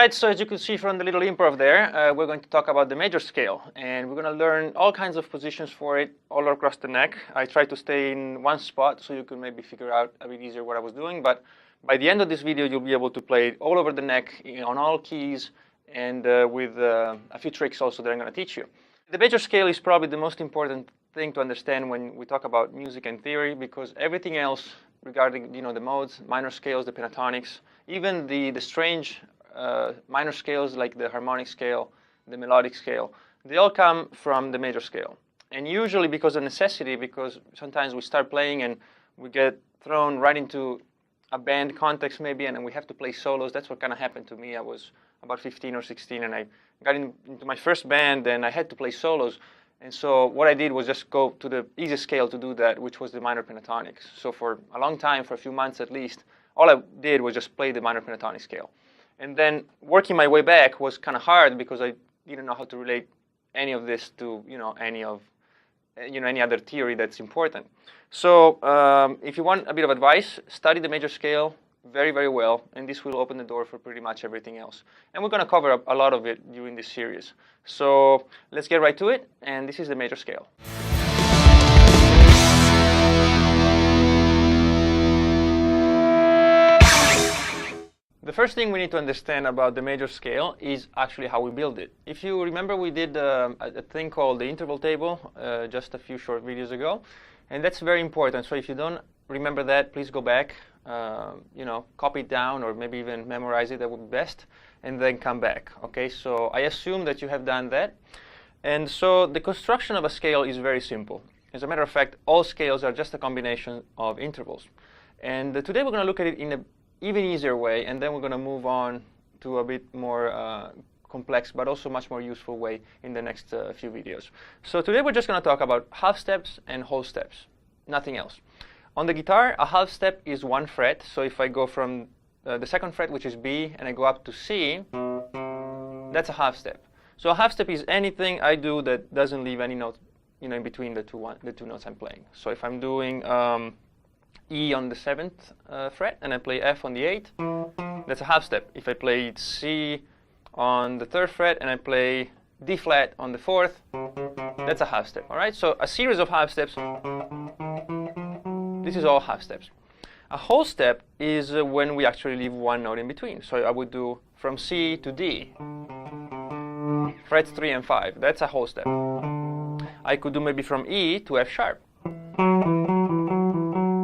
right, so as you can see from the little improv there, we're going to talk about the major scale, and we're going to learn all kinds of positions for it all across the neck. I try to stay in one spot so you can maybe figure out a bit easier what I was doing, but by the end of this video, you'll be able to play it all over the neck, on all keys, and with a few tricks also that I'm going to teach you. The major scale is probably the most important thing to understand when we talk about music and theory, because everything else regarding the modes, minor scales, the pentatonics, even the strange minor scales like the harmonic scale, the melodic scale, they all come from the major scale. And usually because of necessity, because sometimes we start playing and we get thrown right into a band context maybe, and then we have to play solos. That's what kind of happened to me. I was about 15 or 16, and I got into my first band, and I had to play solos. And so what I did was just go to the easiest scale to do that, which was the minor pentatonics. So for a long time, for a few months at least, all I did was just play the minor pentatonic scale. And then working my way back was kind of hard because I didn't know how to relate any of this to any other theory that's important. So if you want a bit of advice, study the major scale very, very well, and this will open the door for pretty much everything else. And we're going to cover a lot of it during this series. So let's get right to it, and this is the major scale. The first thing we need to understand about the major scale is actually how we build it. If you remember, we did a thing called the interval table just a few short videos ago, and that's very important. So if you don't remember that, please go back, copy it down, or maybe even memorize it. That would be best, and then come back. Okay, so I assume that you have done that. And so the construction of a scale is very simple. As a matter of fact, all scales are just a combination of intervals. And today we're going to look at it in an even easier way, and then we're going to move on to a bit more complex, but also much more useful way in the next few videos. So today we're just going to talk about half steps and whole steps, nothing else. On the guitar, a half step is one fret. So if I go from the second fret, which is B, and I go up to C, that's a half step. So a half step is anything I do that doesn't leave any note, in between the two notes I'm playing. So if I'm doing E on the 7th fret and I play F on the 8th, that's a half step. If I play C on the 3rd fret and I play D flat on the 4th, that's a half step. All right. So a series of half steps. This is all half steps. A whole step is when we actually leave one note in between. So I would do from C to D, frets 3 and 5. That's a whole step. I could do maybe from E to F sharp,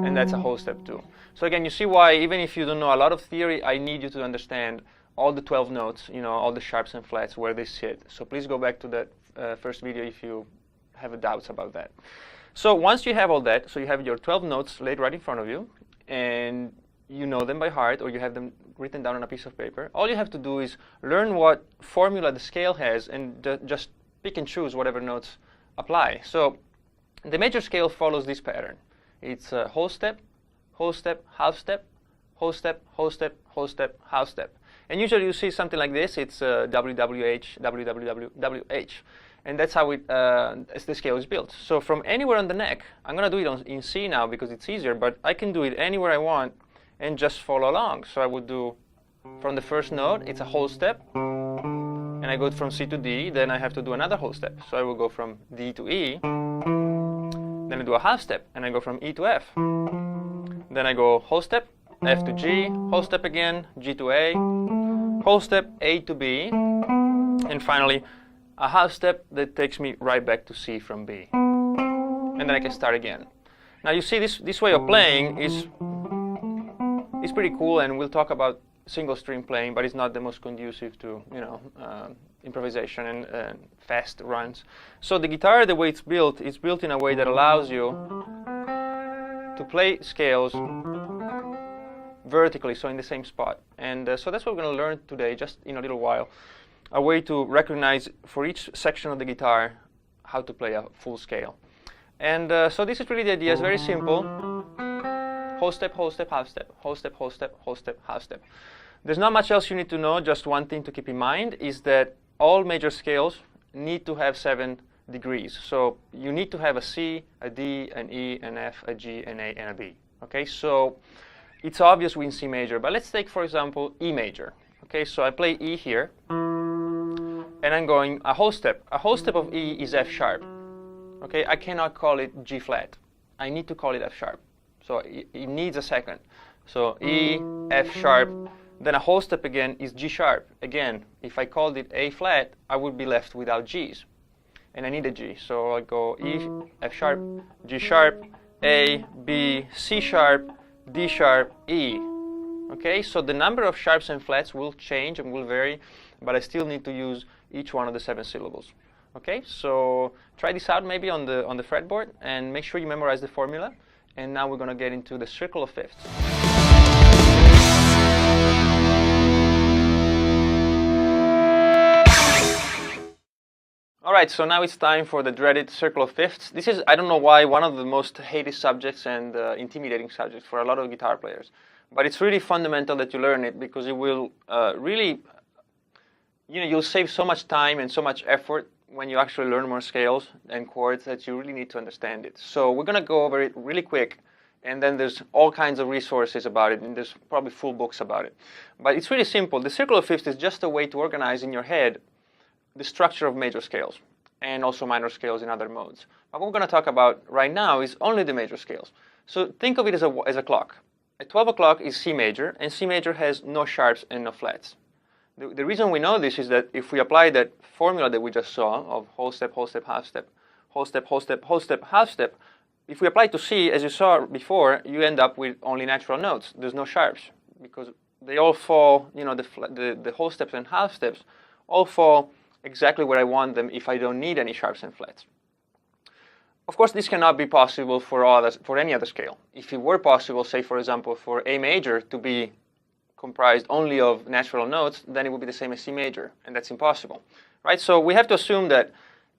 and that's a whole step too. So again, you see why even if you don't know a lot of theory, I need you to understand all the 12 notes, all the sharps and flats, where they sit. So please go back to that first video if you have doubts about that. So once you have all that, so you have your 12 notes laid right in front of you, and you know them by heart, or you have them written down on a piece of paper, all you have to do is learn what formula the scale has and just pick and choose whatever notes apply. So the major scale follows this pattern. It's a whole step, half step, whole step, whole step, whole step, half step. And usually you see something like this. It's WWH, WWWH. And that's how as the scale is built. So from anywhere on the neck, I'm going to do it in C now because it's easier, but I can do it anywhere I want and just follow along. So I would do from the first note, it's a whole step, and I go from C to D, then I have to do another whole step. So I will go from D to E, then I do a half step, and I go from E to F. Then I go whole step, F to G, whole step again, G to A, whole step, A to B, and finally a half step that takes me right back to C from B. And then I can start again. Now you see this way of playing is pretty cool, and we'll talk about single string playing, but it's not the most conducive to improvisation and fast runs. So the guitar, the way it's built in a way that allows you to play scales vertically, so in the same spot. And so that's what we're going to learn today, just in a little while. A way to recognize for each section of the guitar how to play a full scale. And so this is really the idea. It's very simple. Whole step, half step, whole step, whole step, whole step, half step. There's not much else you need to know. Just one thing to keep in mind is that all major scales need to have 7 degrees. So you need to have a C, a D, an E, an F, a G, an A, and a B. Okay, so it's obvious in C major, but let's take, for example, E major. Okay, so I play E here, and I'm going a whole step. A whole step of E is F sharp. Okay, I cannot call it G flat. I need to call it F sharp. So it needs a second. So E, F sharp, then a whole step again is G sharp. Again, if I called it A flat, I would be left without G's. And I need a G. So I go E, F sharp, G sharp, A, B, C sharp, D sharp, E. Okay, so the number of sharps and flats will change and will vary, but I still need to use each one of the 7 syllables. Okay, so try this out maybe on the fretboard and make sure you memorize the formula. And now we're going to get into the circle of fifths. All right, so now it's time for the dreaded circle of fifths. This is, I don't know why, one of the most hated subjects and intimidating subjects for a lot of guitar players. But it's really fundamental that you learn it because it will really, you'll save so much time and so much effort when you actually learn more scales and chords that you really need to understand it. So we're going to go over it really quick, and then there's all kinds of resources about it, and there's probably full books about it. But it's really simple. The circle of fifths is just a way to organize in your head the structure of major scales and also minor scales in other modes. But what we're going to talk about right now is only the major scales. So think of it as a clock. At 12 o'clock is C major, and C major has no sharps and no flats. The reason we know this is that if we apply that formula that we just saw of whole step, half step, whole step, whole step, whole step, half step, if we apply it to C, as you saw before, you end up with only natural notes. There's no sharps because they all fall, the whole steps and half steps all fall exactly where I want them if I don't need any sharps and flats. Of course, this cannot be possible for any other scale. If it were possible, say for example, for A major to be comprised only of natural notes, then it would be the same as C major, and that's impossible, right? So we have to assume that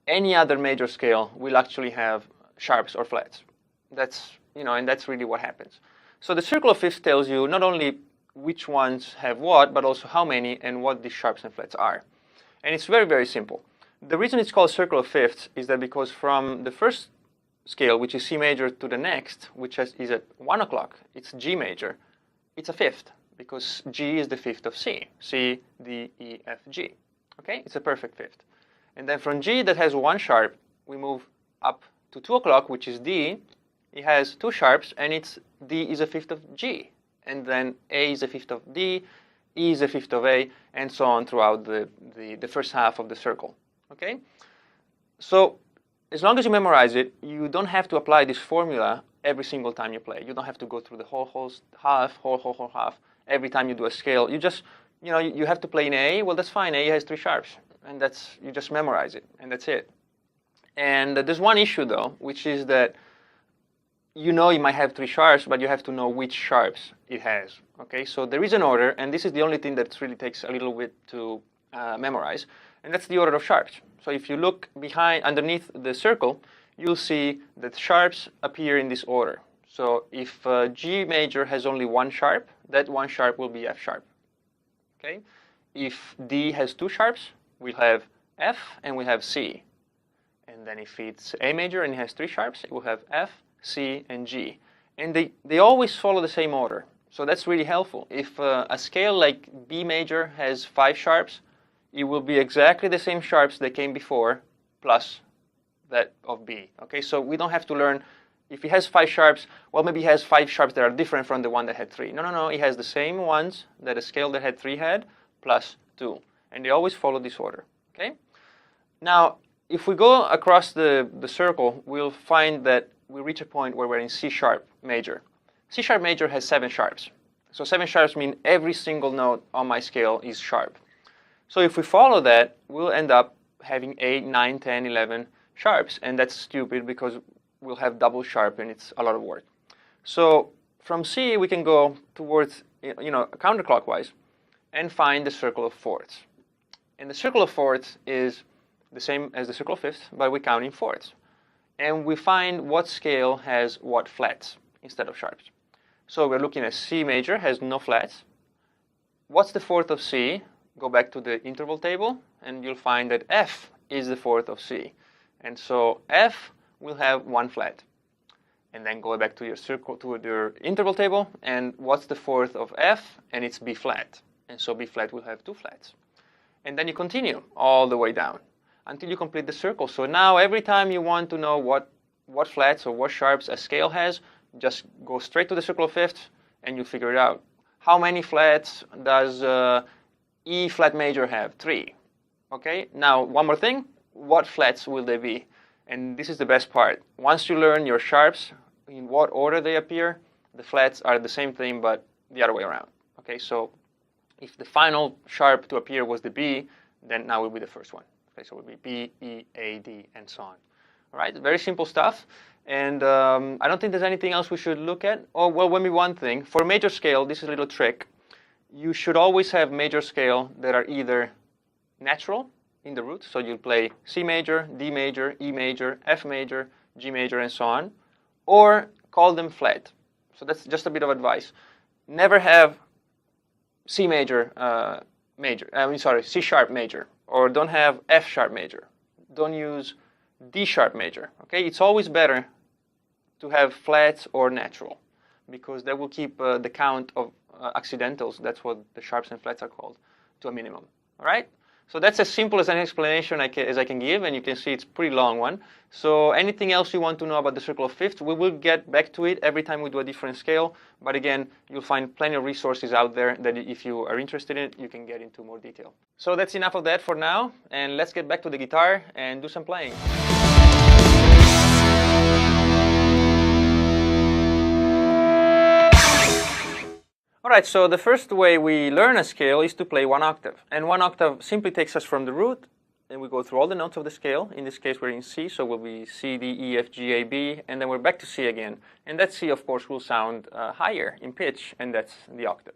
any other major scale will actually have sharps or flats. That's, and that's really what happens. So the circle of fifths tells you not only which ones have what, but also how many and what these sharps and flats are. And it's very, very simple. The reason it's called circle of fifths is that because from the first scale, which is C major, to the next, which is at 1 o'clock, it's G major, it's a fifth, because G is the fifth of C. C, D, E, F, G. Okay, it's a perfect fifth. And then from G that has 1 sharp, we move up to 2 o'clock, which is D. It has 2 sharps, and D is a fifth of G. And then A is a fifth of D, E is a fifth of A, and so on throughout the first half of the circle. Okay? So as long as you memorize it, you don't have to apply this formula every single time you play. You don't have to go through the whole half every time you do a scale. You just, you have to play in A. Well, that's fine. A has 3 sharps, and you just memorize it, and that's it. And there's one issue though, which is that you might have 3 sharps, but you have to know which sharps it has. Okay, so there is an order, and this is the only thing that really takes a little bit to memorize, and that's the order of sharps. So if you look underneath the circle, you'll see that sharps appear in this order. So if G major has only 1 sharp, that 1 sharp will be F sharp. Okay, if D has 2 sharps, we'll have F and we'll have C. And then if it's A major and it has 3 sharps, it will have F, C, and G. And they always follow the same order. So that's really helpful. If a scale like B major has 5 sharps, it will be exactly the same sharps that came before plus that of B. Okay, so we don't have to learn, if it has 5 sharps, well, maybe it has 5 sharps that are different from the one that had 3. No, it has the same ones that a scale that had 3 had plus 2. And they always follow this order. Okay? Now, if we go across the circle, we'll find that we reach a point where we're in C sharp major. C sharp major has 7 sharps. So 7 sharps mean every single note on my scale is sharp. So if we follow that, we'll end up having 8, 9, 10, 11 sharps. And that's stupid because we'll have double sharp and it's a lot of work. So from C, we can go towards, counterclockwise and find the circle of fourths. And the circle of fourths is the same as the circle of fifths, but we count in fourths. And we find what scale has what flats instead of sharps. So we're looking at C major has no flats. What's the fourth of C? Go back to the interval table, and you'll find that F is the fourth of C. And so F will have 1 flat. And then go back to your interval table, and what's the fourth of F? And it's B flat. and so B flat will have 2 flats. And then you continue all the way down until you complete the circle. So now every time you want to know what flats or what sharps a scale has, just go straight to the circle of fifths and you figure it out. How many flats does E flat major have? 3. Okay, now one more thing, what flats will they be? And this is the best part. Once you learn your sharps, in what order they appear, the flats are the same thing but the other way around. Okay, so if the final sharp to appear was the B, then now will be the first one. Okay, so it will be B, E, A, D, and so on. All right, very simple stuff. And I don't think there's anything else we should look at. Oh, well, maybe one thing. For major scale, this is a little trick. You should always have major scale that are either natural in the root, so you'll play C major, D major, E major, F major, G major, and so on, or call them flat. So that's just a bit of advice. Never have C major C sharp major, or don't have F sharp major. Don't use D sharp major. Okay, it's always better to have flats or natural, because that will keep the count of accidentals, that's what the sharps and flats are called, to a minimum. All right? So that's as simple as an explanation as I can give, and you can see it's a pretty long one. So anything else you want to know about the circle of fifths, we will get back to it every time we do a different scale. But again, you'll find plenty of resources out there that if you are interested in it, you can get into more detail. So that's enough of that for now, and let's get back to the guitar and do some playing. All right, so the first way we learn a scale is to play 1 octave. And 1 octave simply takes us from the root, and we go through all the notes of the scale. In this case, we're in C, so we'll be C, D, E, F, G, A, B, and then we're back to C again. And that C, of course, will sound higher in pitch, and that's the octave.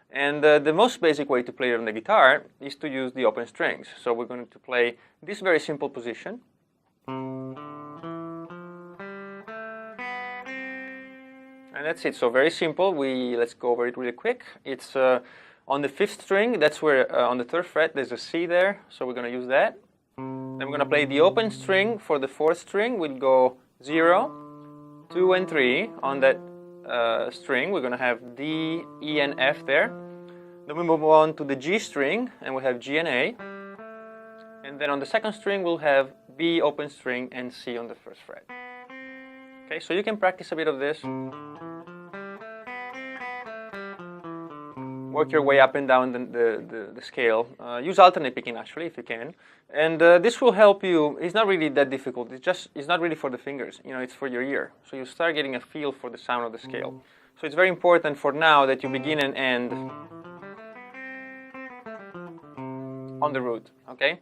And the most basic way to play it on the guitar is to use the open strings. So we're going to play this very simple position. And that's it. So very simple. Let's go over it really quick. It's on the 5th string. That's where on the 3rd fret there's a C there. So we're going to use that. Then we're going to play the open string for the 4th string. We'll go 0, 2, and 3 on that string. We're going to have D, E, and F there. Then we move on to the G string, and we have G and A. And then on the 2nd string we'll have B open string and C on the 1st fret. Okay, so you can practice a bit of this. Work your way up and down the scale. Use alternate picking actually if you can. And this will help you. It's not really that difficult. It's not really for the fingers. You know, it's for your ear. So you start getting a feel for the sound of the scale. So it's very important for now that you begin and end on the root. Okay.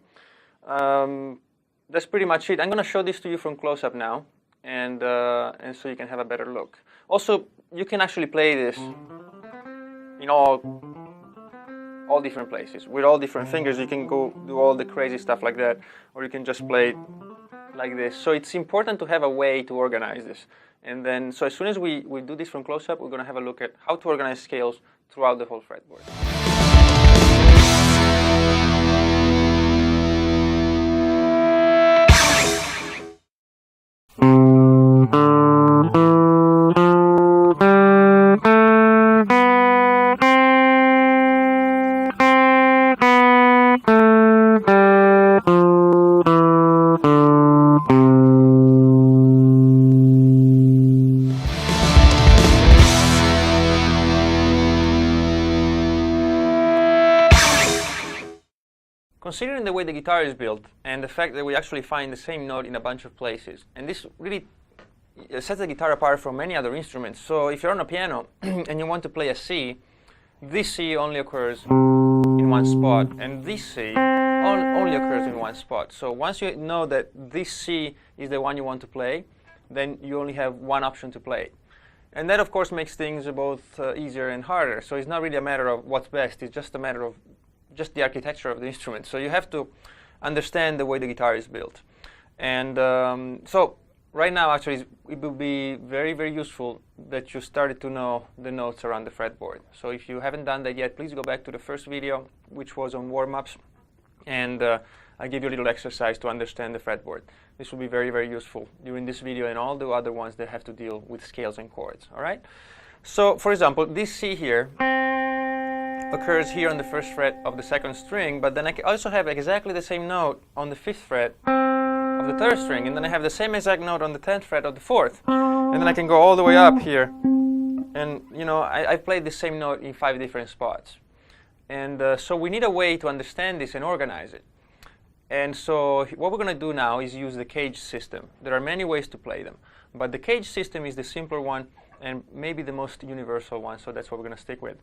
That's pretty much it. I'm going to show this to you from close up now. And so you can have a better look. Also, you can actually play this in all different places with all different fingers. You can go do all the crazy stuff like that, or you can just play it like this. So it's important to have a way to organize this. And then, so as soon as we do this from close up, we're going to have a look at how to organize scales throughout the whole fretboard. Considering the way the guitar is built and the fact that we actually find the same note in a bunch of places, and this really sets the guitar apart from many other instruments. So if you're on a piano and you want to play a C, this C only occurs in one spot, and this C only occurs in one spot. So once you know that this C is the one you want to play, then you only have one option to play. And that, of course, makes things both easier and harder. So it's not really a matter of what's best. It's just a matter of just the architecture of the instrument. So you have to understand the way the guitar is built. And so right now, actually, it will be very, very useful that you started to know the notes around the fretboard. So if you haven't done that yet, please go back to the first video, which was on warm-ups. And I give you a little exercise to understand the fretboard. This will be very, very useful during this video and all the other ones that have to deal with scales and chords. All right? So, for example, this C here occurs here on the first fret of the second string, but then I can also have exactly the same note on the fifth fret of the third string, and then I have the same exact note on the 10th fret of the fourth, and then I can go all the way up here, and you know I played the same note in 5 different spots, and so we need a way to understand this and organize it. And so what we're going to do now is use the cage system. There are many ways to play them, but the cage system is the simpler one and maybe the most universal one, so that's what we're going to stick with.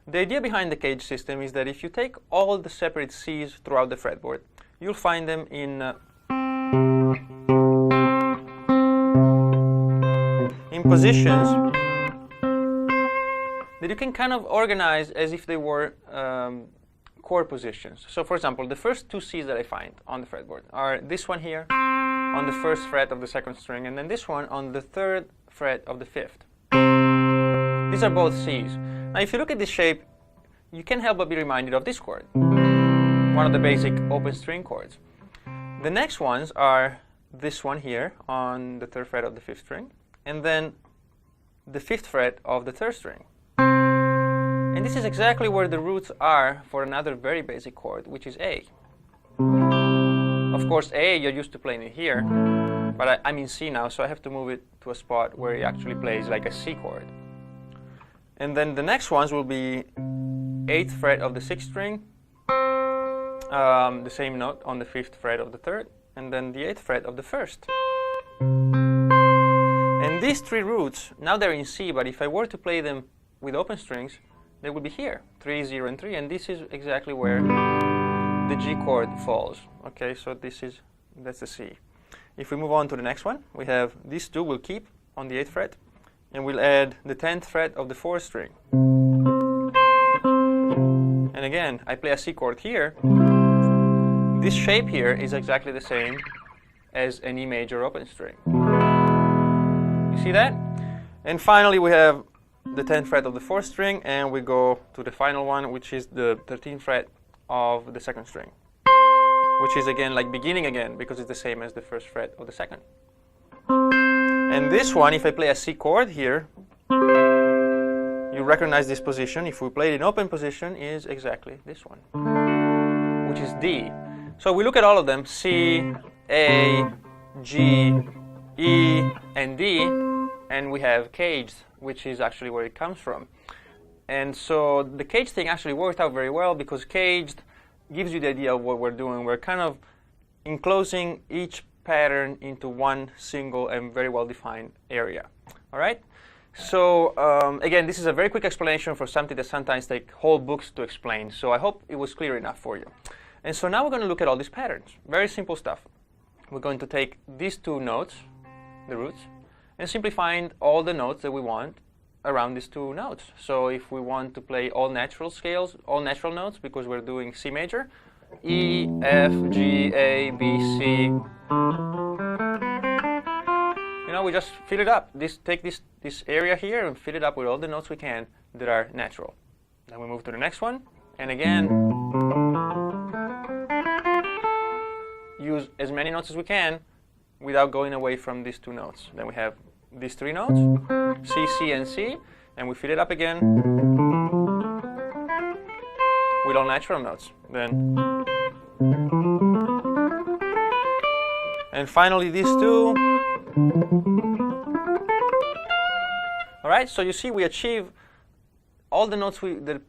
The idea behind the cage system is that if you take all the separate Cs throughout the fretboard, you'll find them in positions that you can kind of organize as if they were chord positions. So for example, the first 2 Cs that I find on the fretboard are this one here on the first fret of the second string, and then this one on the 3rd fret of the 5th. These are both Cs. Now if you look at this shape, you can't help but be reminded of this chord, one of the basic open string chords. The next ones are this one here on the 3rd fret of the 5th string, and then the 5th fret of the 3rd string. And this is exactly where the roots are for another very basic chord, which is A. Of course, A, you're used to playing it here, but I'm in C now, so I have to move it to a spot where it actually plays like a C chord. And then the next ones will be 8th fret of the 6th string, the same note on the 5th fret of the 3rd, and then the 8th fret of the 1st. And these 3 roots, now they're in C, but if I were to play them with open strings, they would be here, 3, 0, and 3, and this is exactly where the G chord falls. Okay, so that's the C. If we move on to the next one, we have these 2 will keep on the 8th fret, and we'll add the 10th fret of the 4th string. And again, I play a C chord here. This shape here is exactly the same as an E major open string. You see that? And finally, we have the 10th fret of the 4th string, and we go to the final one, which is the 13th fret of the 2nd string, which is again like beginning again because it's the same as the 1st fret of the 2nd. And this one, if I play a C chord here, you recognize this position. If we play it in open position, is exactly this one, which is D. So we look at all of them, C, A, G, E, and D, and we have caged, which is actually where it comes from. And so the cage thing actually worked out very well because caged gives you the idea of what we're doing. We're kind of enclosing each pattern into one single and very well-defined area. All right? So again, this is a very quick explanation for something that sometimes takes whole books to explain. So I hope it was clear enough for you. And so now we're going to look at all these patterns. Very simple stuff. We're going to take these 2 notes, the roots, and simply find all the notes that we want around these 2 notes. So if we want to play all natural scales, all natural notes, because we're doing C major, E, F, G, A, B, C. You know, we just fill it up. Take this area here and fill it up with all the notes we can that are natural. Then we move to the next one, and again, use as many notes as we can without going away from these 2 notes. Then we have these 3 notes, C, C, and C, and we fill it up again with all natural notes. Then, and finally these 2. All right, so you see we achieve all the notes that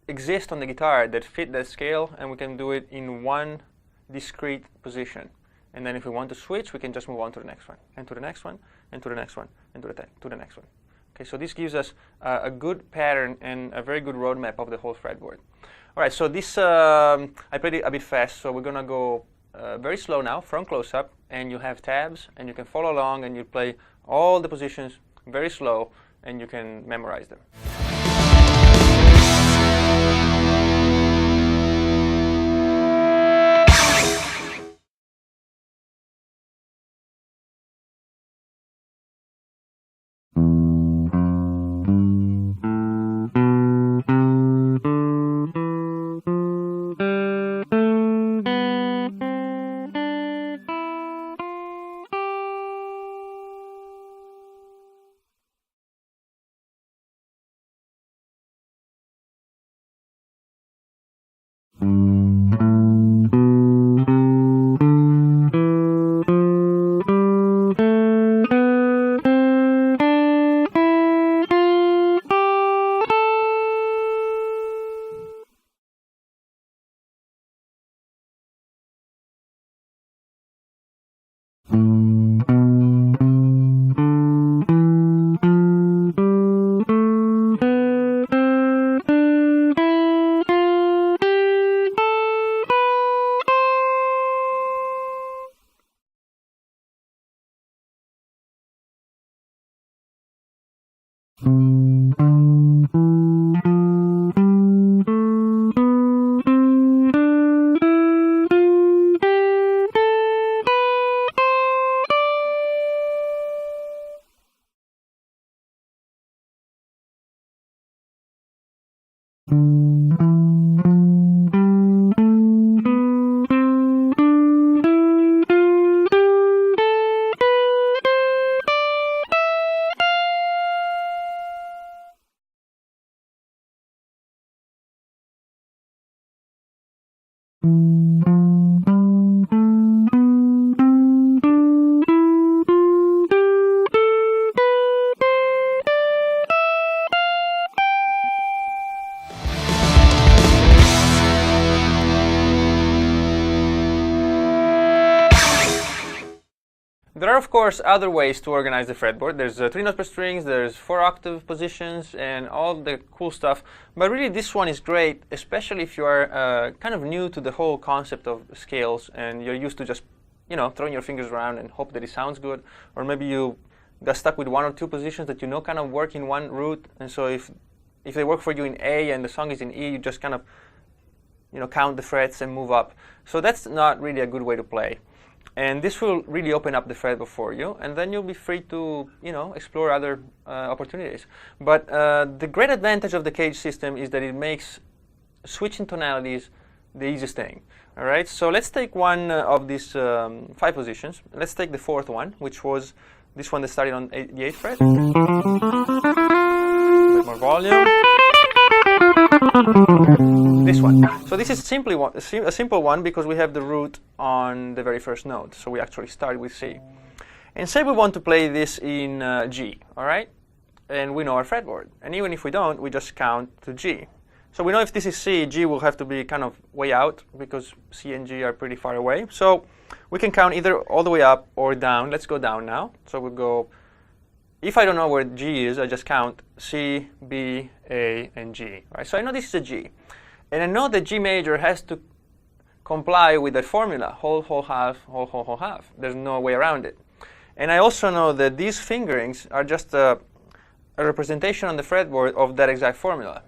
exist on the guitar that fit that scale, and we can do it in one discrete position. And then if we want to switch, we can just move on to the next one, and to the next one, and to the next one, and to the next one. Okay, so this gives us a good pattern and a very good roadmap of the whole fretboard. All right, so this, I played it a bit fast, so we're going to go very slow now from close-up, and you have tabs, and you can follow along, and you play all the positions very slow, and you can memorize them. There are, of course, other ways to organize the fretboard. There's 3 notes per strings, there's 4 octave positions, and all the cool stuff. But really, this one is great, especially if you are kind of new to the whole concept of scales, and you're used to just, throwing your fingers around and hope that it sounds good. Or maybe you got stuck with 1 or 2 positions that kind of work in one root, and so if they work for you in A and the song is in E, you just kind of, count the frets and move up. So that's not really a good way to play. And this will really open up the fretboard for you, and then you'll be free to, explore other opportunities. But the great advantage of the Cage system is that it makes switching tonalities the easiest thing. All right, so let's take one of these 5 positions. Let's take the 4th one, which was this one that started on the 8th fret. A bit more volume. This one. So this is simply a simple one because we have the root on the very first note. So we actually start with C. And say we want to play this in G, all right? And we know our fretboard. And even if we don't, we just count to G. So we know if this is C, G will have to be kind of way out because C and G are pretty far away. So we can count either all the way up or down. Let's go down now. So we'll go, if I don't know where G is, I just count C, B, A, and G. Right? So I know this is a G. And I know that G major has to comply with that formula, whole, whole, half, whole, whole, whole, half. There's no way around it. And I also know that these fingerings are just a representation on the fretboard of that exact formula.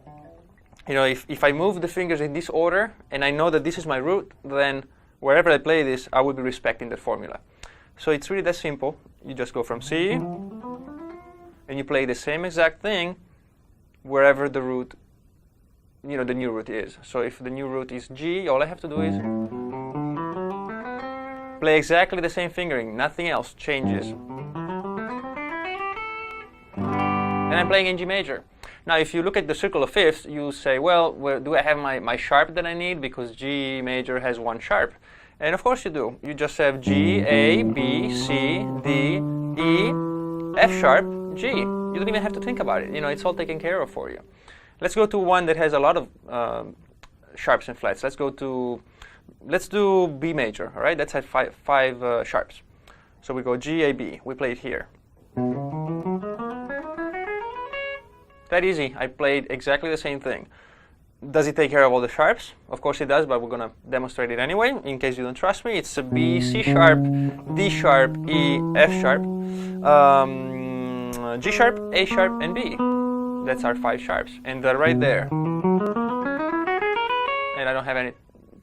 If I move the fingers in this order, and I know that this is my root, then wherever I play this, I will be respecting that formula. So it's really that simple. You just go from C, and you play the same exact thing wherever the root, the new root is. So if the new root is G, all I have to do is play exactly the same fingering. Nothing else changes. And I'm playing in G major. Now, if you look at the circle of fifths, you say, well, where do I have my sharp that I need? Because G major has 1 sharp. And of course you do. You just have G, A, B, C, D, E, F sharp, G. You don't even have to think about it. It's all taken care of for you. Let's go to one that has a lot of sharps and flats. Let's do B major, all right? That's at five sharps. So we go G, A, B. We play it here. That easy. I played exactly the same thing. Does it take care of all the sharps? Of course it does, but we're going to demonstrate it anyway. In case you don't trust me, it's a B, C sharp, D sharp, E, F sharp, G sharp, A sharp, and B. That's our 5 sharps, and they're right there. And I don't have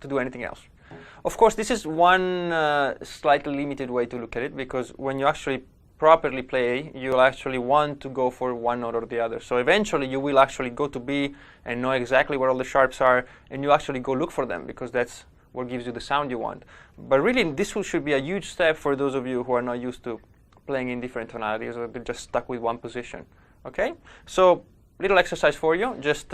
to do anything else. Of course, this is one slightly limited way to look at it, because when you actually properly play, you'll actually want to go for one note or the other. So eventually you will actually go to B and know exactly where all the sharps are, and you actually go look for them, because that's what gives you the sound you want. But really, this should be a huge step for those of you who are not used to playing in different tonalities, or they're just stuck with one position. Okay? So, little exercise for you. Just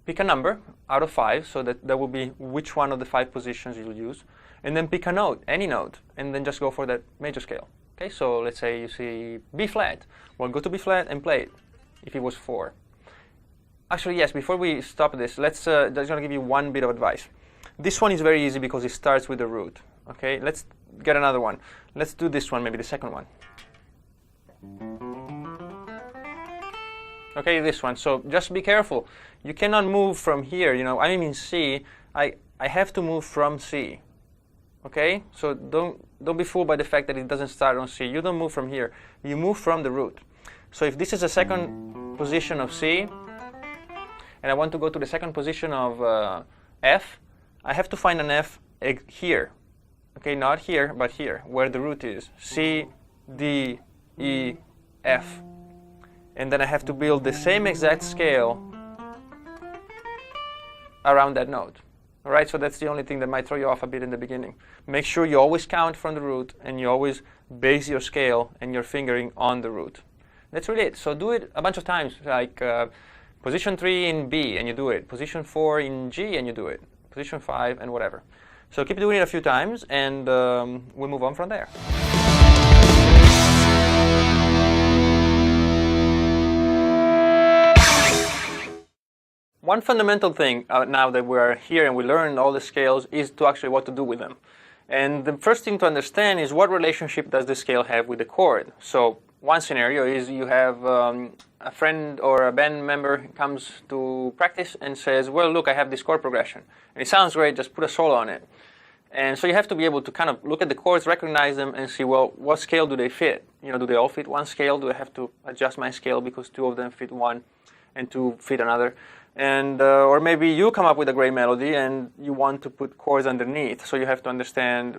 pick a number out of 5, so that will be which one of the 5 positions you'll use. And then pick a note, any note, and then just go for that major scale. Okay, so let's say you see B flat. Well, go to B flat and play it, if it was 4. Actually, yes, before we stop this, just going to give you one bit of advice. This one is very easy because it starts with the root. Okay, let's get another one. Let's do this one, maybe the second one. Okay, this one. So just be careful. You cannot move from here. I'm in C. I have to move from C. Okay, so don't be fooled by the fact that it doesn't start on C. You don't move from here. You move from the root. So if this is a second position of C, and I want to go to the second position of F, I have to find an F here. Okay, not here, but here, where the root is. C, D, E, F. And then I have to build the same exact scale around that note. All right, so that's the only thing that might throw you off a bit in the beginning. Make sure you always count from the root and you always base your scale and your fingering on the root. That's really it. So do it a bunch of times, like position 3 in B and you do it, position 4 in G and you do it, position 5 and whatever. So keep doing it a few times and we'll move on from there. One fundamental thing now that we're here and we learn all the scales is to actually what to do with them. And the first thing to understand is what relationship does the scale have with the chord. So one scenario is you have a friend or a band member comes to practice and says, well, look, I have this chord progression. And it sounds great, just put a solo on it. And so you have to be able to kind of look at the chords, recognize them, and see, well, what scale do they fit? You know, do they all fit one scale? Do I have to adjust my scale because 2 of them fit one and 2 fit another? And or maybe you come up with a great melody and you want to put chords underneath, so you have to understand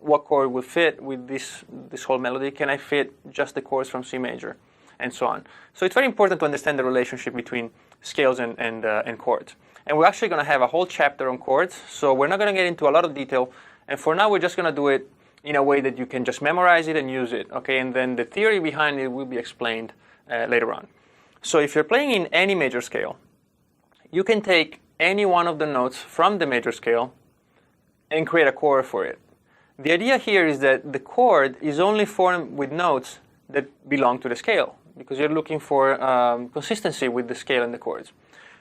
what chord will fit with this whole melody. Can I fit just the chords from C major, and so on. So it's very important to understand the relationship between scales and chords. And we're actually going to have a whole chapter on chords, so we're not going to get into a lot of detail. And for now, we're just going to do it in a way that you can just memorize it and use it, okay? And then the theory behind it will be explained later on. So if you're playing in any major scale, you can take any one of the notes from the major scale and create a chord for it. The idea here is that the chord is only formed with notes that belong to the scale, because you're looking for consistency with the scale and the chords.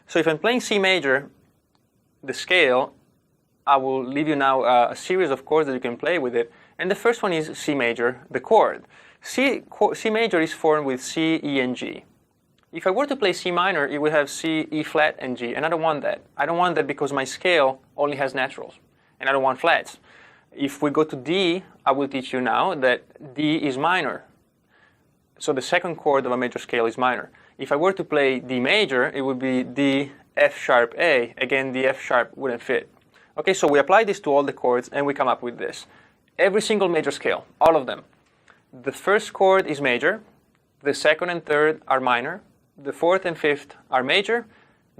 So if I'm playing C major, the scale, I will leave you now a series of chords that you can play with it. And the first one is C major, the chord. C major is formed with C, E, and G. If I were to play C minor, it would have C, E flat, and G, and I don't want that. I don't want that because my scale only has naturals, and I don't want flats. If we go to D, I will teach you now that D is minor. So the second chord of a major scale is minor. If I were to play D major, it would be D, F sharp, A. Again, the F sharp wouldn't fit. Okay, so we apply this to all the chords, and we come up with this. Every single major scale, all of them. The first chord is major, the second and third are minor, the fourth and fifth are major,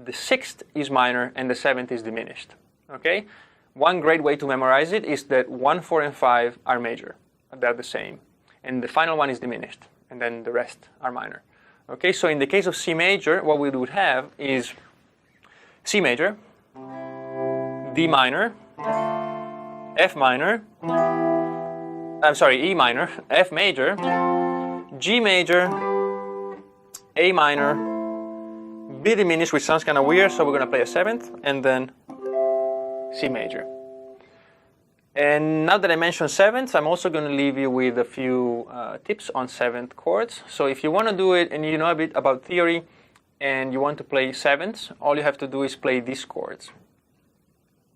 the sixth is minor, and the seventh is diminished. Okay? One great way to memorize it is that 1, 4, and 5 are major. They're the same. And the final one is diminished, and then the rest are minor. Okay, so in the case of C major, what we would have is C major, D minor, F minor, E minor, F major, G major, A minor, B diminished, which sounds kind of weird, so we're going to play a seventh, and then C major. And now that I mentioned sevenths, I'm also going to leave you with a few tips on seventh chords. So if you want to do it and you know a bit about theory and you want to play sevenths, all you have to do is play these chords.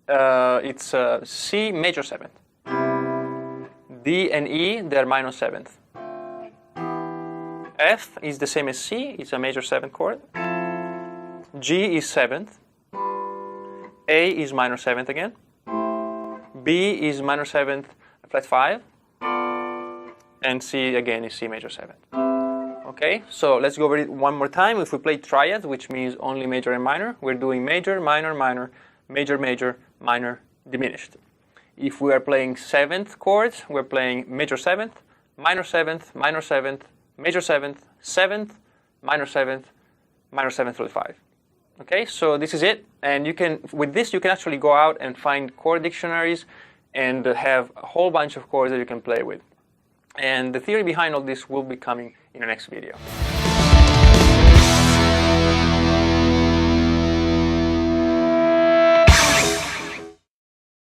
It's C major seventh. D and E, they're minor seventh. F is the same as C, it's a major seventh chord. G is seventh. A is minor seventh again. B is minor seventh, flat 5. And C again is C major seventh. Okay, so let's go over it one more time. If we play triads, which means only major and minor, we're doing major, minor, minor, major, major, minor, diminished. If we are playing seventh chords, we're playing major seventh, minor seventh, minor seventh, major seventh, seventh, minor seventh, flat 5. Okay, so this is it, and you can, with this, you can actually go out and find chord dictionaries and have a whole bunch of chords that you can play with. And the theory behind all this will be coming in the next video.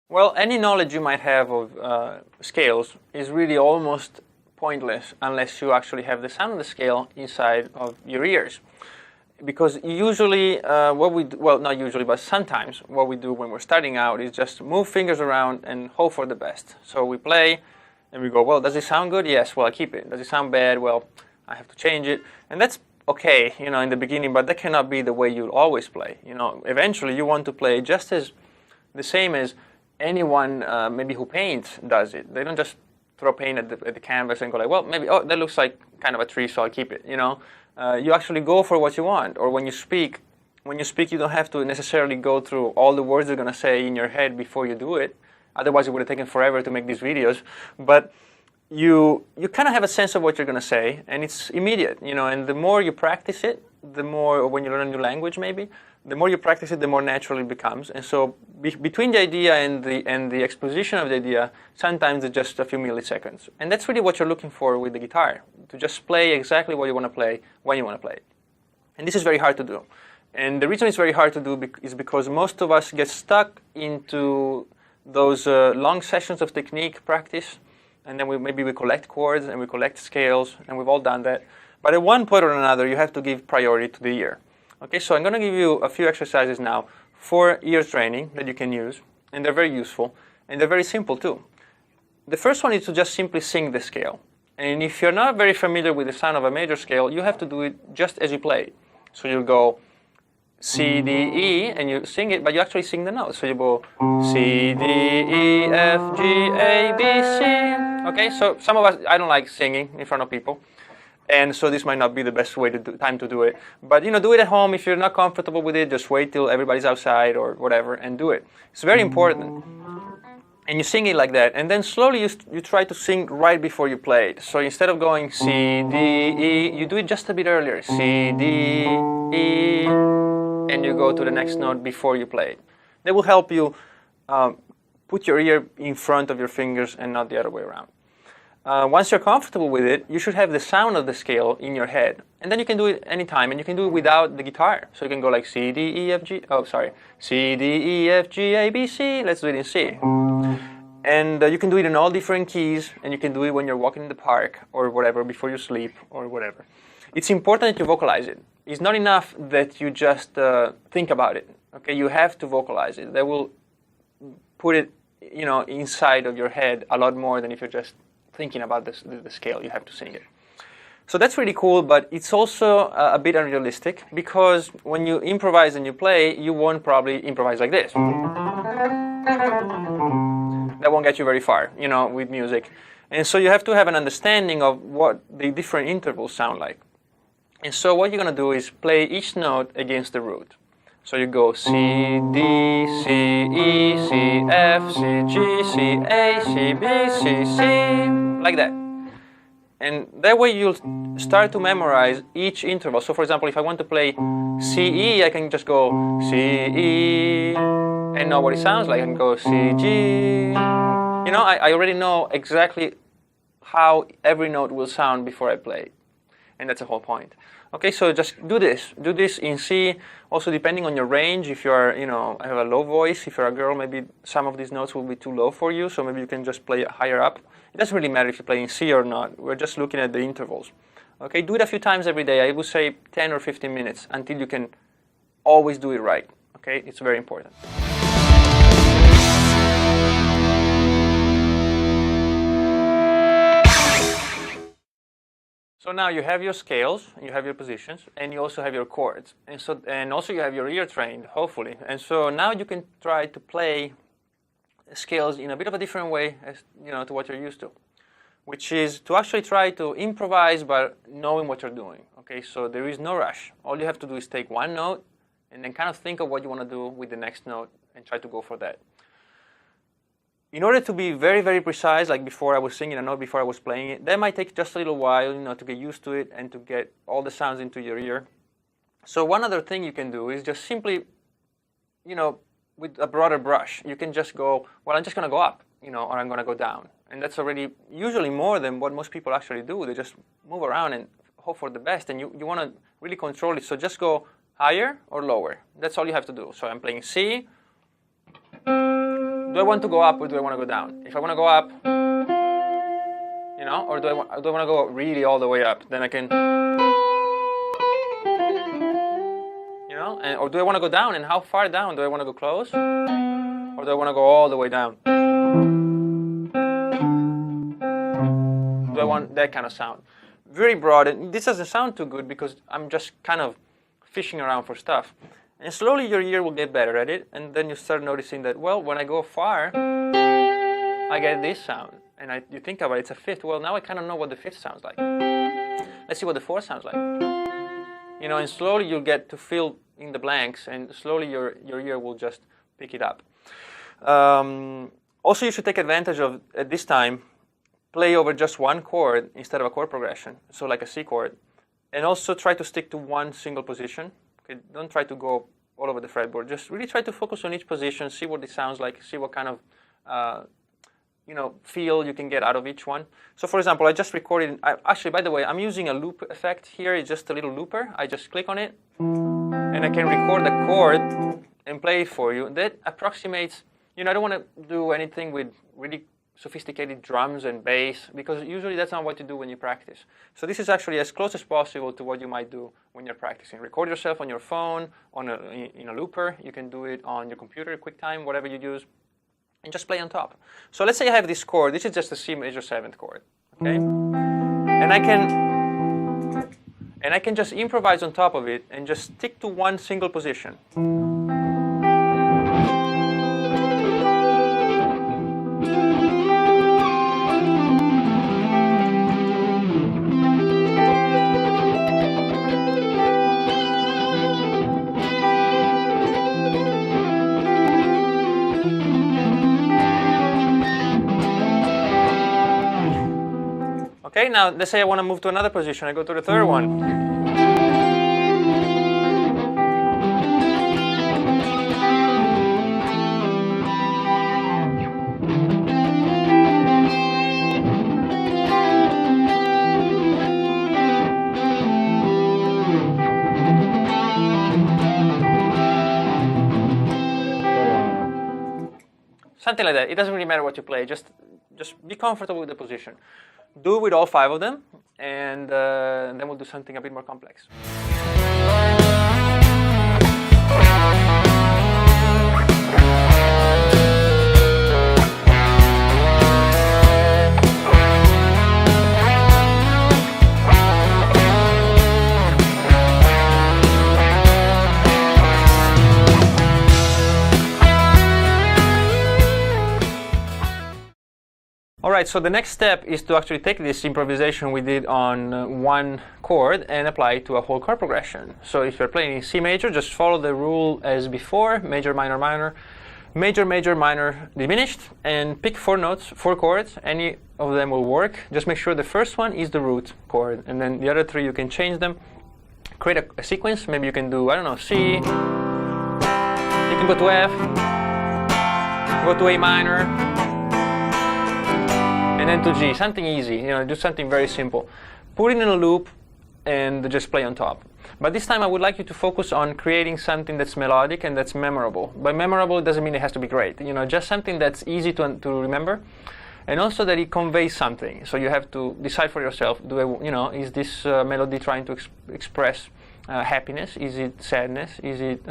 Well, any knowledge you might have of scales is really almost pointless unless you actually have the sound of the scale inside of your ears. Because usually, not usually, but sometimes what we do when we're starting out is just move fingers around and hope for the best. So we play and we go, well, does it sound good? Yes, well, I keep it. Does it sound bad? Well, I have to change it. And that's okay, you know, in the beginning, but that cannot be the way you'll always play. You know, eventually you want to play just as the same as anyone maybe who paints does it. They don't just throw paint at the canvas and go like, well, maybe, oh, that looks like kind of a tree, so I'll keep it, you know. You actually go for what you want. Or when you speak, when you speak, you don't have to necessarily go through all the words you're going to say in your head before you do it. Otherwise, it would have taken forever to make these videos. But you kind of have a sense of what you're going to say, and it's immediate, you know. And the more you practice it, the more, or when you learn a new language, maybe, the more you practice it, the more natural it becomes. And so between the idea and the exposition of the idea, sometimes it's just a few milliseconds. And that's really what you're looking for with the guitar, to just play exactly what you want to play, when you want to play it. And this is very hard to do. And the reason it's very hard to do is because most of us get stuck into those long sessions of technique practice, and then maybe we collect chords and we collect scales, and we've all done that. But at one point or another, you have to give priority to the ear. Okay, so I'm going to give you a few exercises now for ear training that you can use, and they're very useful, and they're very simple too. The first one is to just simply sing the scale. And if you're not very familiar with the sound of a major scale, you have to do it just as you play it. So you'll go C, D, E, and you sing it, but you actually sing the notes. So you go C, D, E, F, G, A, B, C. Okay, so some of us, I don't like singing in front of people. And so this might not be the best way to time to do it. But you know, do it at home. If you're not comfortable with it, just wait till everybody's outside or whatever and do it. It's very important. And you sing it like that. And then slowly you try to sing right before you play it. So instead of going C, D, E, you do it just a bit earlier. C, D, E, and you go to the next note before you play it. That will help you put your ear in front of your fingers and not the other way around. Once you're comfortable with it, you should have the sound of the scale in your head. And then you can do it anytime, and you can do it without the guitar. So you can go like C, D, E, F, G, C, D, E, F, G, A, B, C. Let's do it in C. And you can do it in all different keys, and you can do it when you're walking in the park or whatever, before you sleep or whatever. It's important that you vocalize it. It's not enough that you just think about it. Okay, you have to vocalize it. That will put it, you know, inside of your head a lot more than if you're just thinking about the scale. You have to sing it. So that's really cool, but it's also a bit unrealistic, because when you improvise and you play, you won't probably improvise like this. That won't get you very far, you know, with music. And so you have to have an understanding of what the different intervals sound like. And so what you're going to do is play each note against the root. So you go C, D, C, E, C, F, C, G, C, A, C, B, C, C, like that. And that way you'll start to memorize each interval. So for example, if I want to play C, E, I can just go C, E, and know what it sounds like. I can go C, G. You know, I already know exactly how every note will sound before I play it. And that's the whole point. Okay, so just do this. Do this in C. Also, depending on your range, if you're, you know, have a low voice, if you're a girl, maybe some of these notes will be too low for you, so maybe you can just play it higher up. It doesn't really matter if you play in C or not. We're just looking at the intervals. Okay, do it a few times every day. I would say 10 or 15 minutes until you can always do it right. Okay, it's very important. So now you have your scales, you have your positions, and you also have your chords, and also you have your ear trained, hopefully. And so now you can try to play scales in a bit of a different way, as you know, to what you're used to, which is to actually try to improvise by knowing what you're doing. Okay, so there is no rush. All you have to do is take one note, and then kind of think of what you want to do with the next note, and try to go for that. In order to be very, very precise, like before I was singing a note, before I was playing it, that might take just a little while, you know, to get used to it and to get all the sounds into your ear. So one other thing you can do is just simply, you know, with a broader brush, you can just go, well, I'm just going to go up, you know, or I'm going to go down. And that's already usually more than what most people actually do. They just move around and hope for the best, and you want to really control it. So just go higher or lower. That's all you have to do. So I'm playing C. Do I want to go up or do I want to go down? If I want to go up, you know, or do I want to go really all the way up? Then I can, you know, or do I want to go down? And how far down? Do I want to go close? Or do I want to go all the way down? Do I want that kind of sound? Very broad. And this doesn't sound too good because I'm just kind of fishing around for stuff. And slowly your ear will get better at it, and then you start noticing that, well, when I go far, I get this sound. And you think about it, it's a fifth. Well, now I kind of know what the fifth sounds like. Let's see what the fourth sounds like. You know, and slowly you'll get to feel in the blanks, and slowly your ear will just pick it up. Also, you should take advantage of, at this time, play over just one chord instead of a chord progression, so like a C chord. And also try to stick to one single position. Okay? Don't try to go all over the fretboard. Just really try to focus on each position, see what it sounds like, see what kind of feel you can get out of each one. So for example, I just recorded, actually, by the way, I'm using a loop effect here. It's just a little looper. I just click on it, and I can record the chord and play it for you. That approximates, I don't want to do anything with really sophisticated drums and bass, because usually that's not what you do when you practice. So this is actually as close as possible to what you might do when you're practicing. Record yourself on your phone, in a looper. You can do it on your computer, QuickTime, whatever you use, and just play on top. So let's say I have this chord. This is just a C major 7th chord, okay? And I can just improvise on top of it and just stick to one single position. Okay, now let's say I want to move to another position. I go to the third one. Something like that. It doesn't really matter what you play. Just be comfortable with the position. Do it with all 5 of them, and then we'll do something a bit more complex. All right, so the next step is to actually take this improvisation we did on one chord and apply it to a whole chord progression. So if you're playing in C major, just follow the rule as before: major, minor, minor, major, major, minor, diminished, and pick 4 notes, 4 chords. Any of them will work. Just make sure the first one is the root chord, and then the other 3 you can change them. Create a sequence. Maybe you can do, I don't know, C. You can go to F, go to A minor, and then to G, something easy, do something very simple. Put it in a loop and just play on top. But this time I would like you to focus on creating something that's melodic and that's memorable. By memorable, it doesn't mean it has to be great. Just something that's easy to remember, and also that it conveys something. So you have to decide for yourself, is this melody trying to express happiness? Is it sadness? Is it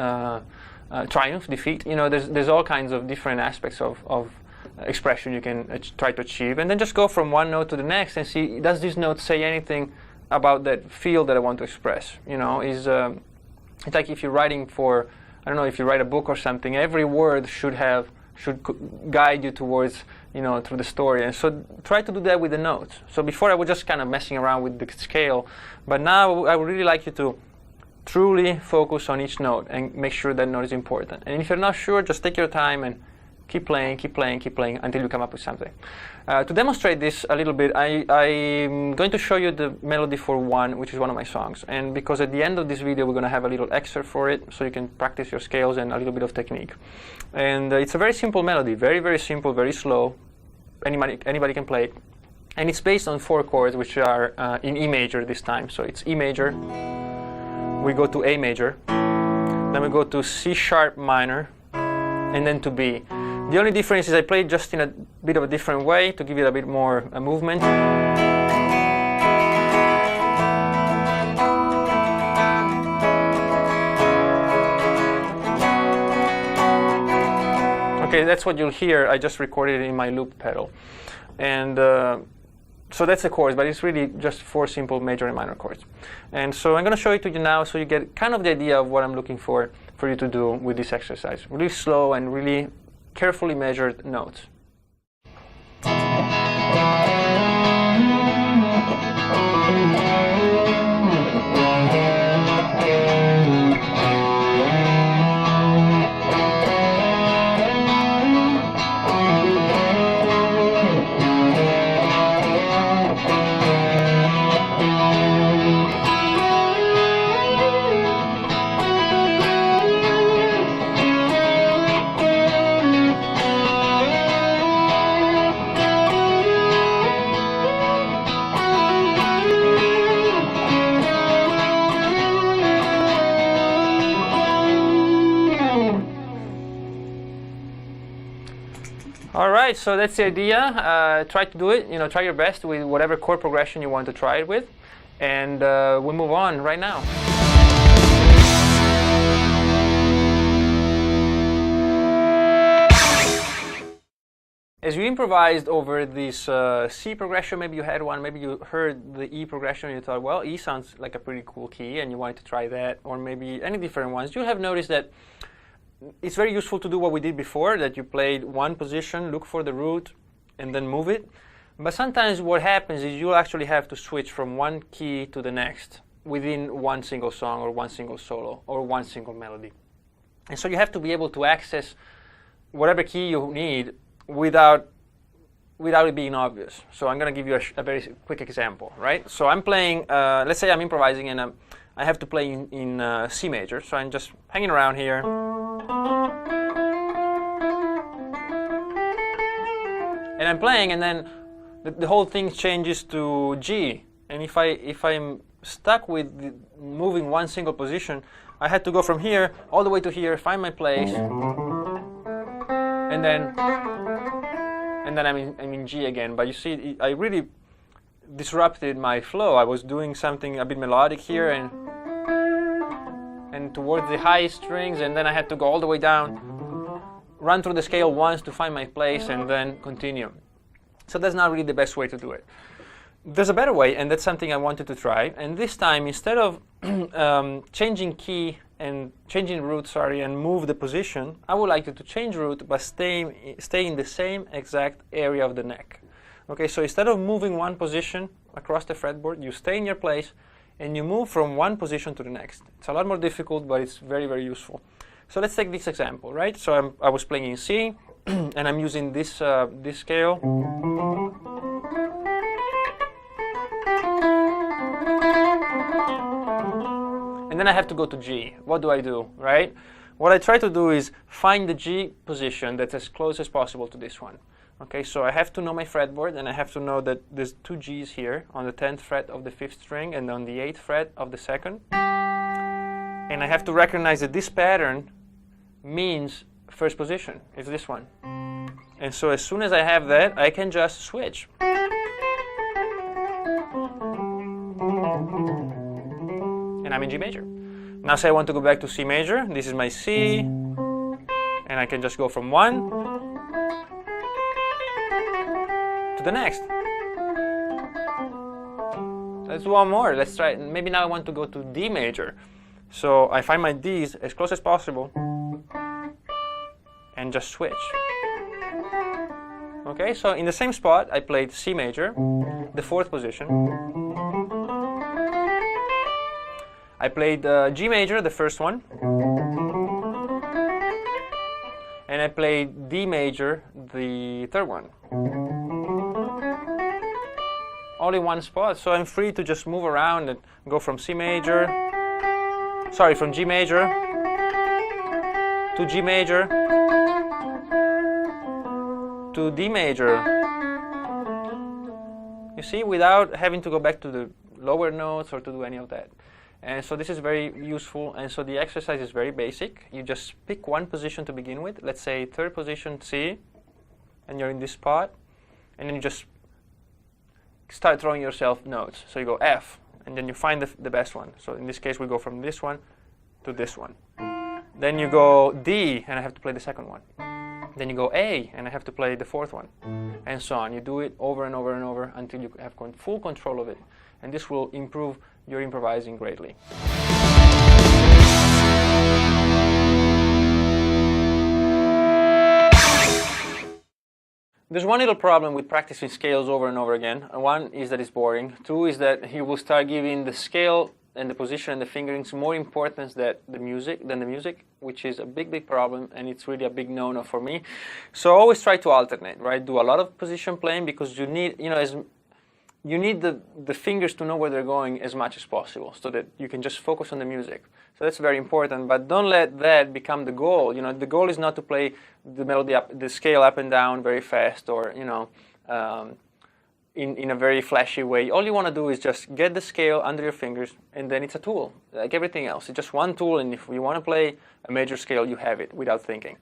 triumph, defeat? There's all kinds of different aspects of expression you can try to achieve, and then just go from one note to the next and see, does this note say anything about that feel that I want to express? It's like if you're writing for, I don't know, if you write a book or something, every word should guide you towards, through the story. And so try to do that with the notes. So before I was just kind of messing around with the scale, but now I would really like you to truly focus on each note and make sure that note is important. And if you're not sure, just take your time and keep playing until you come up with something. To demonstrate this a little bit, I'm going to show you the melody for One, which is one of my songs. And because at the end of this video, we're going to have a little excerpt for it, so you can practice your scales and a little bit of technique. And it's a very simple melody, very, very simple, very slow. Anybody can play it. And it's based on 4 chords, which are in E major this time. So it's E major, we go to A major, then we go to C sharp minor, and then to B. The only difference is I play it just in a bit of a different way to give it a bit more movement. Okay, that's what you'll hear. I just recorded it in my loop pedal. And so that's the chords, but it's really just 4 simple major and minor chords. And so I'm going to show it to you now so you get kind of the idea of what I'm looking for you to do with this exercise. Really slow and really carefully measured notes. All right, so that's the idea. Try to do it. Try your best with whatever chord progression you want to try it with, and we'll move on right now. As you improvised over this C progression, maybe you had one, maybe you heard the E progression and you thought, well, E sounds like a pretty cool key and you wanted to try that, or maybe any different ones. You'll have noticed that it's very useful to do what we did before, that you played one position, look for the root, and then move it. But sometimes what happens is you'll actually have to switch from one key to the next within one single song or one single solo or one single melody. And so you have to be able to access whatever key you need without it being obvious. So I'm going to give you a very quick example, right? So I'm playing, let's say I'm improvising and I have to play in C major. So I'm just hanging around here. And I'm playing, and then the whole thing changes to G. And if I'm stuck with moving one single position, I had to go from here all the way to here, find my place, and then I'm in G again. But you see, I really disrupted my flow. I was doing something a bit melodic here and towards the high strings, and then I had to go all the way down, run through the scale once to find my place, and then continue. So that's not really the best way to do it. There's a better way, and that's something I wanted to try. And this time, instead of changing key and changing root, and move the position, I would like you to change root but stay in the same exact area of the neck. Okay, so instead of moving one position across the fretboard, you stay in your place and you move from one position to the next. It's a lot more difficult, but it's very, very useful. So let's take this example, right? So I was playing in C, and I'm using this scale. And then I have to go to G. What do I do, right? What I try to do is find the G position that's as close as possible to this one. Okay, so I have to know my fretboard, and I have to know that there's two G's here on the 10th fret of the 5th string and on the 8th fret of the 2nd. And I have to recognize that this pattern means first position. It's this one. And so as soon as I have that, I can just switch. And I'm in G major. Now say I want to go back to C major. This is my C. And I can just go from one to the next. Let's do one more. Let's try it. Maybe now I want to go to D major. So I find my D's as close as possible and just switch. Okay, so in the same spot, I played C major, the 4th position. I played G major, the first one. And I played D major, the 3rd one. Only one spot, so I'm free to just move around and go from C major, from G major to G major to D major. You see, without having to go back to the lower notes or to do any of that. And so this is very useful, and so the exercise is very basic. You just pick one position to begin with, let's say 3rd position C, and you're in this spot, and then you just start throwing yourself notes. So you go F, and then you find the best one. So in this case, we go from this one to this one. Then you go D, and I have to play the 2nd one. Then you go A, and I have to play the 4th one, and so on. You do it over and over and over until you have full control of it, and this will improve your improvising greatly. There's one little problem with practicing scales over and over again. One is that it's boring. Two is that you will start giving the scale and the position and the fingerings more importance than the music, which is a big, big problem, and it's really a big no-no for me. So always try to alternate, right? Do a lot of position playing because you need, you need the fingers to know where they're going as much as possible so that you can just focus on the music. So that's very important, but don't let that become the goal. The goal is not to play the melody the scale up and down very fast or, in a very flashy way. All you want to do is just get the scale under your fingers, and then it's a tool, like everything else. It's just one tool, and if you want to play a major scale, you have it without thinking.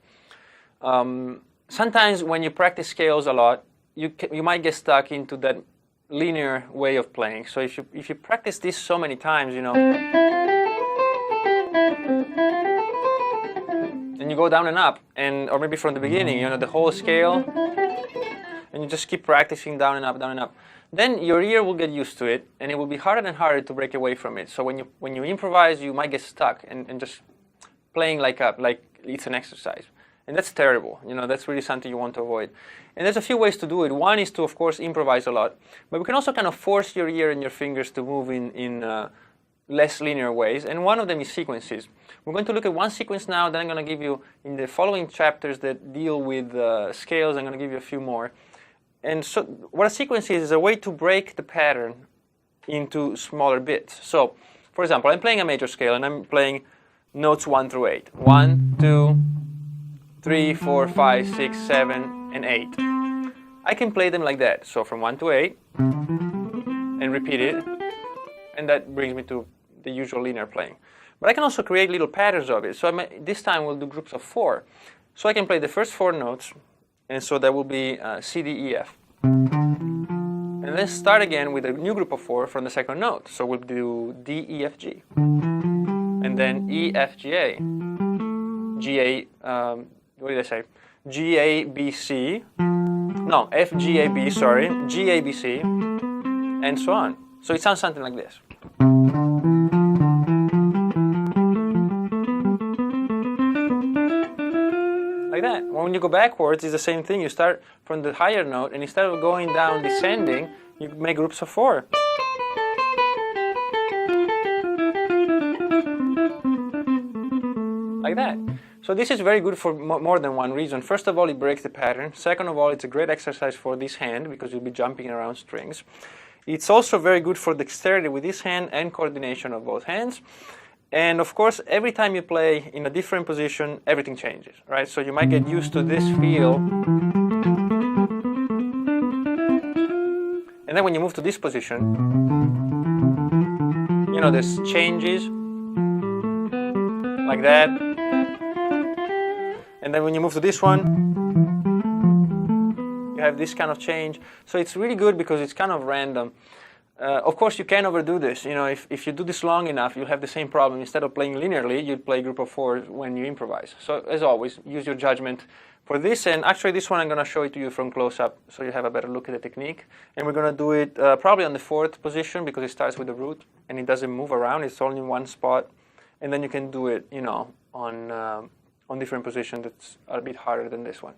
sometimes when you practice scales a lot, you might get stuck into that linear way of playing. So if you practice this so many times, you know, and you go down and up, or maybe from the beginning, you know, the whole scale, and you just keep practicing down and up, then your ear will get used to it, and it will be harder and harder to break away from it. So when you improvise, you might get stuck and just playing like it's an exercise. And that's terrible. You know, that's really something you want to avoid. And there's a few ways to do it. One is to, of course, improvise a lot. But we can also kind of force your ear and your fingers to move in less linear ways. And one of them is sequences. We're going to look at one sequence now. Then I'm going to give you, in the following chapters that deal with scales, I'm going to give you a few more. And so what a sequence is a way to break the pattern into smaller bits. So, for example, I'm playing a major scale, and I'm playing notes 1 through 8. 1, 2, 3, 4, 5, 6, 7, and 8. I can play them like that. So from 1 to 8, and repeat it, and that brings me to the usual linear playing. But I can also create little patterns of it. So this time we'll do groups of 4. So I can play the first 4 notes, and so that will be C, D, E, F. And then start again with a new group of 4 from the second note. So we'll do D, E, F, G. And then E, F, G, A. G, A, what did I say? G, A, B, C. No, F, G, A, B, sorry. G, A, B, C. And so on. So it sounds something like this. Like that. When you go backwards, it's the same thing. You start from the higher note, and instead of going down descending, you make groups of 4. Like that. So this is very good for more than one reason. First of all, it breaks the pattern. Second of all, it's a great exercise for this hand because you'll be jumping around strings. It's also very good for dexterity with this hand and coordination of both hands. And of course, every time you play in a different position, everything changes, right? So you might get used to this feel. And then when you move to this position, you know, there's changes like that. And then when you move to this one, you have this kind of change. So it's really good because it's kind of random. Of course, you can overdo this. You know, if you do this long enough, you'll have the same problem. Instead of playing linearly, you'd play group of 4 when you improvise. So as always, use your judgment for this. And actually, this one I'm going to show it to you from close up so you have a better look at the technique. And we're going to do it probably on the 4th position because it starts with the root and it doesn't move around. It's only in one spot. And then you can do it, you know, on different positions that's a bit harder than this one.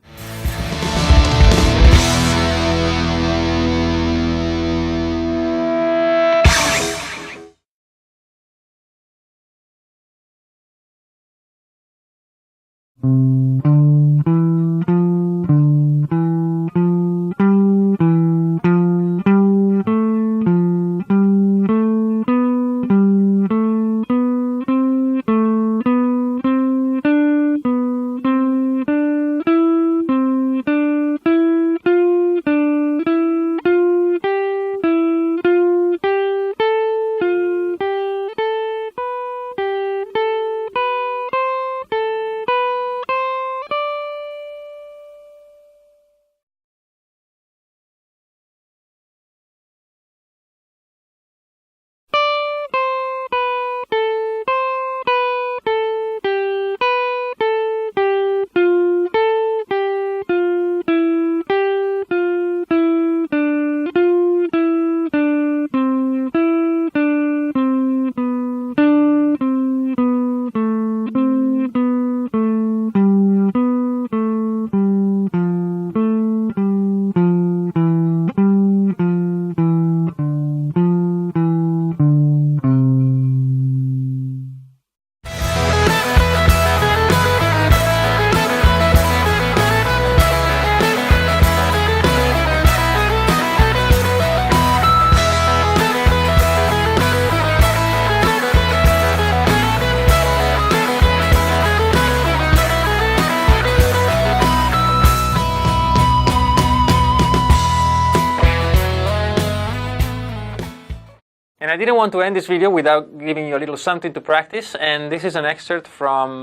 And I didn't want to end this video without giving you a little something to practice, and this is an excerpt from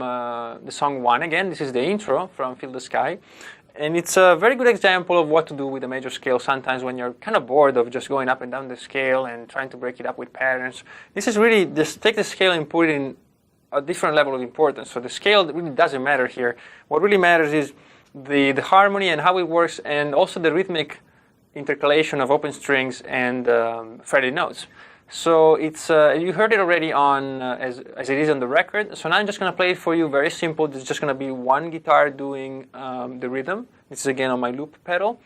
the song 1 again. This is the intro from Feel the Sky. And it's a very good example of what to do with a major scale sometimes when you're kind of bored of just going up and down the scale and trying to break it up with patterns. This is really, just take the scale and put it in a different level of importance. So the scale really doesn't matter here. What really matters is the harmony and how it works, and also the rhythmic intercalation of open strings and fretted notes. So it's you heard it already on as it is on the record. So now I'm just going to play it for you. Very simple. It's just going to be one guitar doing the rhythm. This is again on my loop pedal,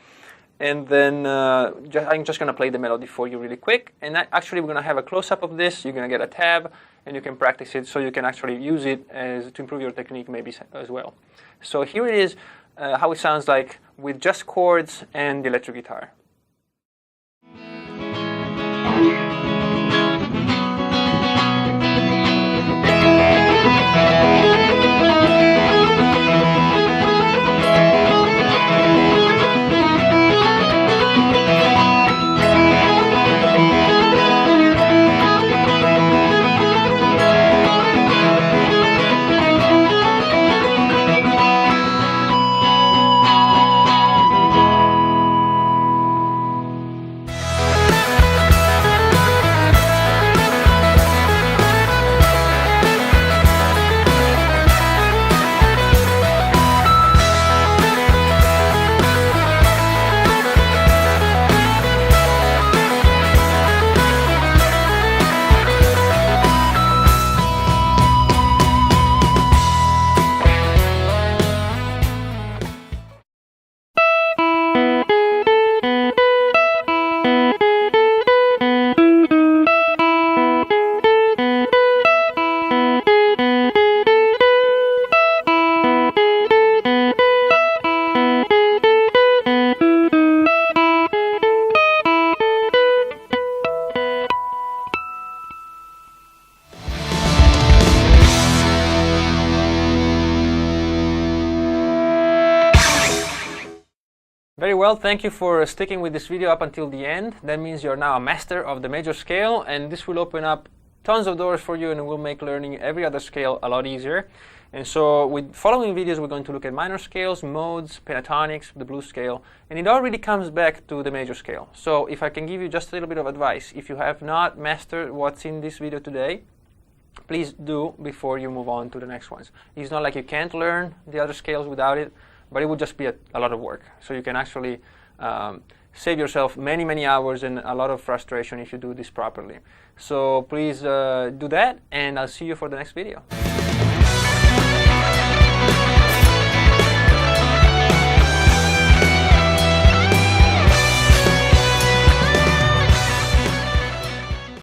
and then I'm just going to play the melody for you really quick. And actually, we're going to have a close-up of this. You're going to get a tab, and you can practice it, so you can actually use it to improve your technique maybe as well. So here it is, how it sounds like with just chords and the electric guitar. Very well, thank you for sticking with this video up until the end. That means you're now a master of the major scale, and this will open up tons of doors for you and it will make learning every other scale a lot easier. And so with following videos, we're going to look at minor scales, modes, pentatonics, the blues scale, and it all really comes back to the major scale. So if I can give you just a little bit of advice, if you have not mastered what's in this video today, please do before you move on to the next ones. It's not like you can't learn the other scales without it, but it would just be a lot of work. So you can actually save yourself many, many hours and a lot of frustration if you do this properly. So please do that, and I'll see you for the next video.